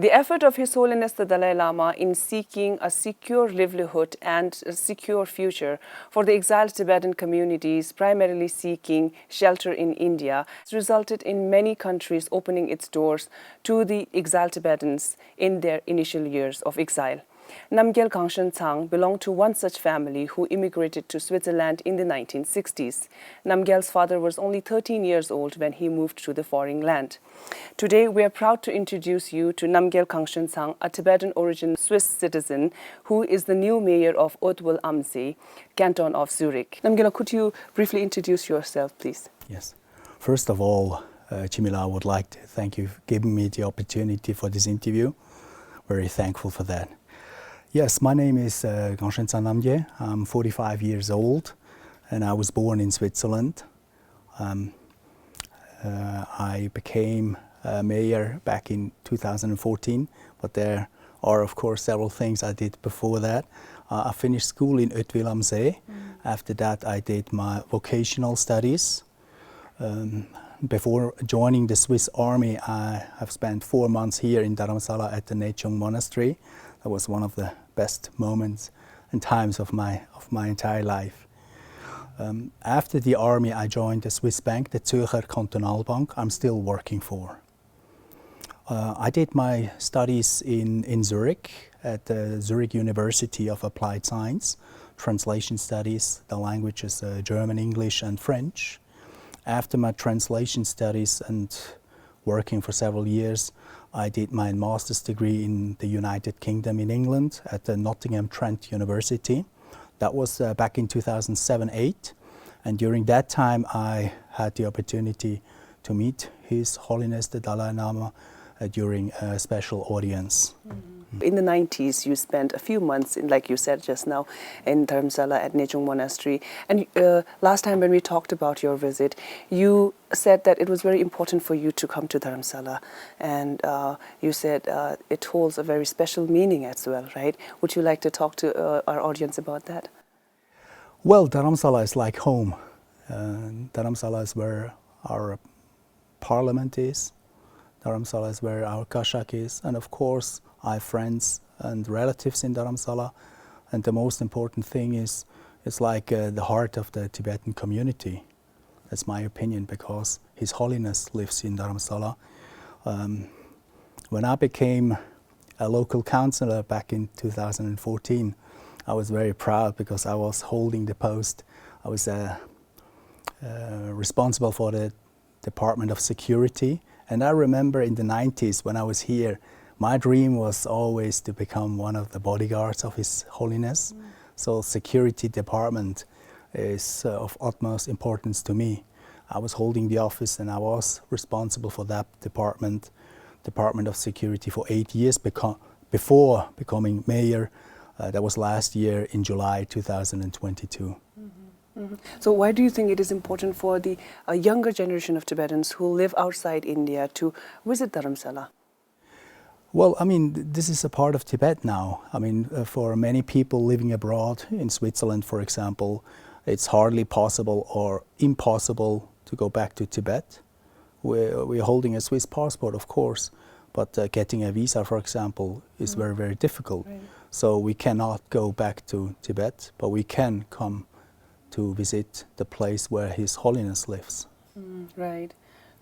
The effort of His Holiness the Dalai Lama in seeking a secure livelihood and a secure future for the exiled Tibetan communities, primarily seeking shelter in India, has resulted in many countries opening its doors to the exiled Tibetans in their initial years of exile. Namgyal Gangshontsang belonged to one such family who immigrated to Switzerland in the 1960s. Namgyal's father was only 13 years old when he moved to the foreign land. Today, we are proud to introduce you to Namgyal Gangshontsang, a Tibetan-origin Swiss citizen who is the new mayor of Oetwil am See, Canton of Zurich. Namgyal, could you briefly introduce yourself, please? Yes. First of all, Chimila, I would like to thank you for giving me the opportunity for this interview. Very thankful for that. Yes, my name is Gangshontsang Namgyal. I'm 45 years old and I was born in Switzerland. I became mayor back in 2014, but there are of course several things I did before that. I finished school in Oetwil am See. After that I did my vocational studies. Before joining the Swiss Army, I have spent 4 months here in Dharamsala at the Nechung Monastery. That was one of the best moments and times of my entire life. After the army, I joined the Swiss bank, the Zürcher Kantonalbank. I'm still working for. I did my studies in Zurich at the Zurich University of Applied Science, translation studies, the languages German, English and French. After my translation studies and working for several years, I did my master's degree in the United Kingdom in England at the Nottingham Trent University. That was back in 2007-08, and during that time I had the opportunity to meet His Holiness the Dalai Lama during a special audience. In the 90s, you spent a few months, like you said just now, in Dharamsala at Nechung Monastery. And last time when we talked about your visit, you said that it was very important for you to come to Dharamsala. And you said it holds a very special meaning as well, right? Would you like to talk to our audience about that? Well, Dharamsala is like home. Dharamsala is where our parliament is. Dharamsala is where our kashak is. And of course, I have friends and relatives in Dharamsala, and the most important thing is it's like the heart of the Tibetan community. That's my opinion, because His Holiness lives in Dharamsala. When I became a local councillor back in 2014, I was very proud because I was holding the post. I was responsible for the Department of Security, and I remember in the 90s when I was here, my dream was always to become one of the bodyguards of His Holiness. So security department is of utmost importance to me. I was holding the office and I was responsible for that Department of Security for 8 years before becoming mayor. That was last year in July 2022. So why do you think it is important for the younger generation of Tibetans who live outside India to visit Dharamsala? Well, I mean, this is a part of Tibet now. I mean, for many people living abroad, in Switzerland, for example, it's hardly possible or impossible to go back to Tibet. We're holding a Swiss passport, of course, but getting a visa, for example, is very, very difficult. Right. So we cannot go back to Tibet, but we can come to visit the place where His Holiness lives. Right.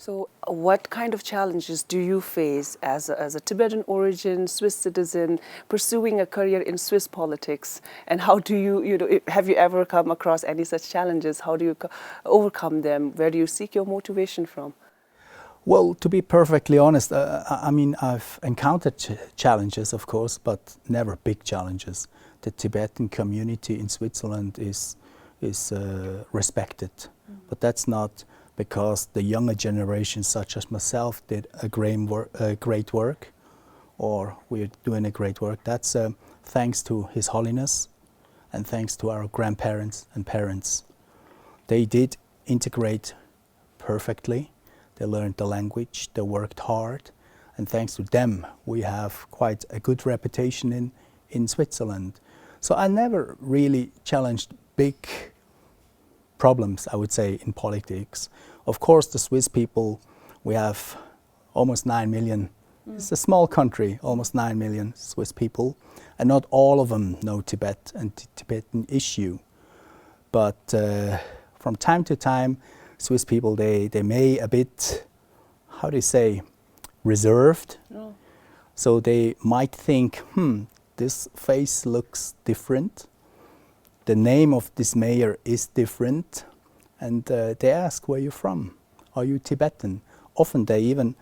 So what kind of challenges do you face as a Tibetan origin, Swiss citizen, pursuing a career in Swiss politics? And how do you, have you ever come across any such challenges? How do you overcome them? Where do you seek your motivation from? Well, to be perfectly honest, I mean, I've encountered challenges, of course, but never big challenges. The Tibetan community in Switzerland is respected, but that's not because the younger generation, such as myself, did a great work, or we're doing a great work. That's thanks to His Holiness and thanks to our grandparents and parents. They did integrate perfectly. They learned the language, they worked hard, and thanks to them, we have quite a good reputation in Switzerland. So I never really challenged big problems, I would say, in politics. Of course, the Swiss people, we have almost 9 million It's a small country, almost 9 million Swiss people, and not all of them know Tibet and the Tibetan issue. But from time to time, Swiss people, they may a bit, how do you say, reserved. Oh. So they might think, this face looks different. The name of this mayor is different. And they ask, where are you from? Are you Tibetan? Often they even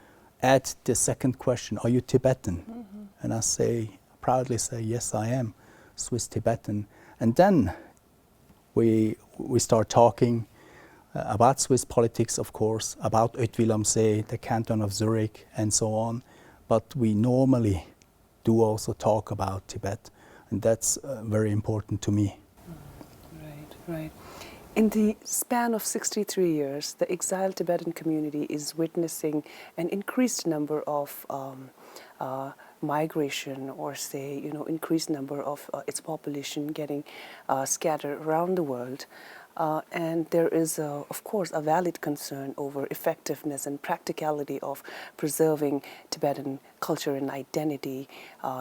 add the second question, are you Tibetan? Mm-hmm. And I proudly say, yes, I am Swiss Tibetan. And then we start talking about Swiss politics, of course, about Oetwil, the Canton of Zurich, and so on. But we normally do also talk about Tibet, and that's very important to me. Right. In the span of 63 years, the exiled Tibetan community is witnessing an increased number of migration, or say, increased number of its population getting scattered around the world. And there is, of course, a valid concern over effectiveness and practicality of preserving Tibetan culture and identity,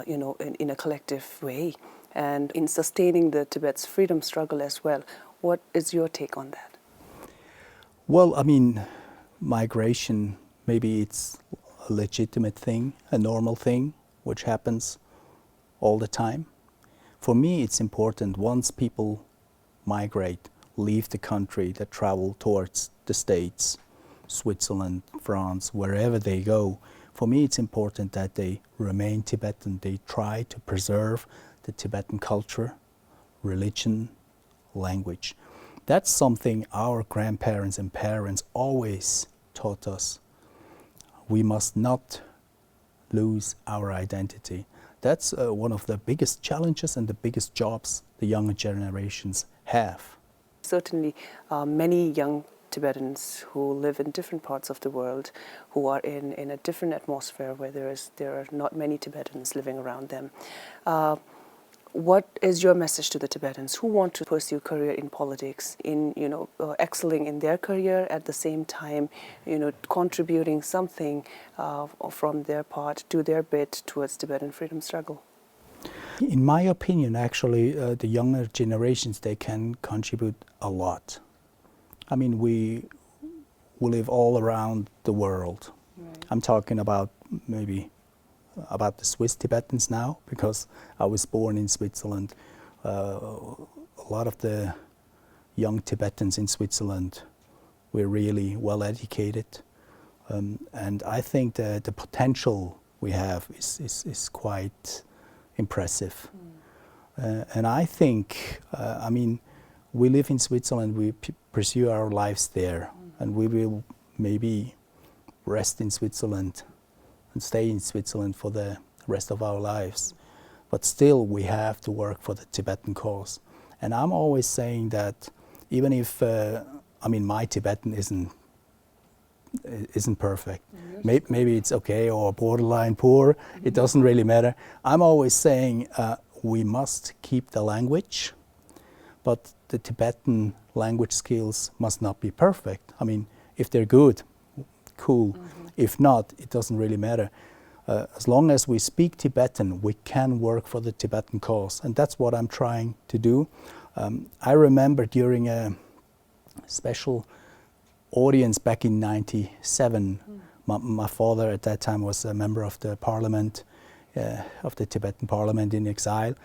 in a collective way, and in sustaining the Tibet's freedom struggle as well. What is your take on that? Well, I mean, migration, maybe it's a legitimate thing, a normal thing, which happens all the time. For me, it's important once people migrate, leave the country, that travel towards the States, Switzerland, France, wherever they go. For me, it's important that they remain Tibetan. They try to preserve the Tibetan culture, religion, language. That's something our grandparents and parents always taught us. We must not lose our identity. That's one of the biggest challenges and the biggest jobs the younger generations have. Certainly, many young Tibetans who live in different parts of the world, who are in a different atmosphere where there are not many Tibetans living around them. What is your message to the Tibetans who want to pursue career in politics, in excelling in their career, at the same time, contributing something from their part, do their bit towards Tibetan freedom struggle? In my opinion, actually, the younger generations, they can contribute a lot. I mean, we live all around the world. Right. I'm talking about about the Swiss Tibetans now, because I was born in Switzerland. A lot of the young Tibetans in Switzerland were really well educated. And I think that the potential we have is quite impressive. And I think, we live in Switzerland, we pursue our lives there, and we will maybe rest in Switzerland and stay in Switzerland for the rest of our lives. But still, we have to work for the Tibetan cause. And I'm always saying that even if, my Tibetan isn't perfect. Maybe it's okay, or borderline poor, it doesn't really matter. I'm always saying we must keep the language, but the Tibetan language skills must not be perfect. I mean, if they're good, cool. Mm-hmm. If not, it doesn't really matter. As long as we speak Tibetan, we can work for the Tibetan cause, and that's what I'm trying to do. I remember during a special audience back in '97, my father at that time was a member of the parliament, of the Tibetan parliament in exile.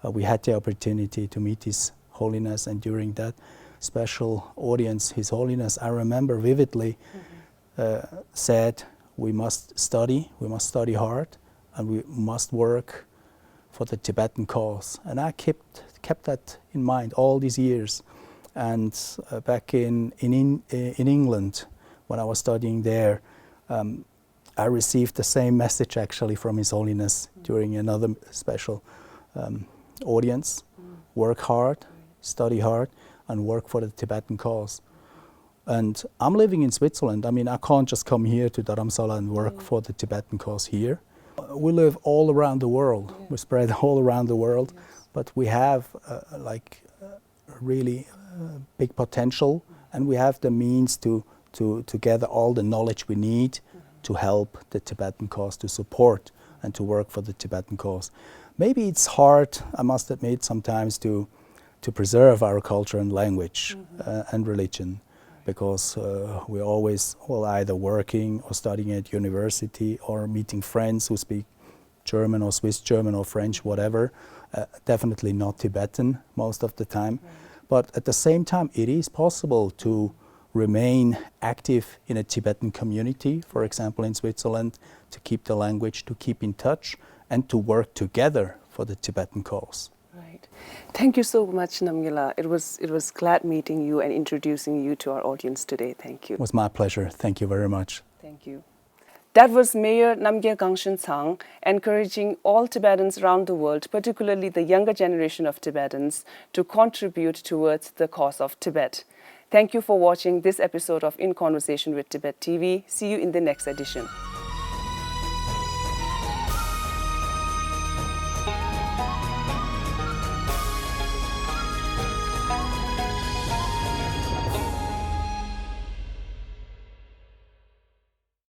We had the opportunity to meet His Holiness, and during that special audience, His Holiness, I remember vividly, said we must study hard, and we must work for the Tibetan cause. And I kept that in mind all these years. And back in England, when I was studying there, I received the same message actually from His Holiness during another special audience. Work hard, study hard, and work for the Tibetan cause. And I'm living in Switzerland. I mean, I can't just come here to Dharamsala and work for the Tibetan cause here. We live all around the world. Yeah. We spread all around the world, but we have really big potential, and we have the means to gather all the knowledge we need to help the Tibetan cause, to support and to work for the Tibetan cause. Maybe it's hard, I must admit, sometimes to preserve our culture and language and religion, because we're always either working or studying at university or meeting friends who speak German or Swiss German or French, whatever. Definitely not Tibetan most of the time. But at the same time, it is possible to remain active in a Tibetan community, for example in Switzerland, to keep the language, to keep in touch, and to work together for the Tibetan cause. Right. Thank you so much, Namgyal. It was glad meeting you and introducing you to our audience today. Thank you. It was my pleasure. Thank you very much. Thank you. That was Mayor Namgyal Gangshontsang encouraging all Tibetans around the world, particularly the younger generation of Tibetans, to contribute towards the cause of Tibet. Thank you for watching this episode of In Conversation with Tibettv. See you in the next edition.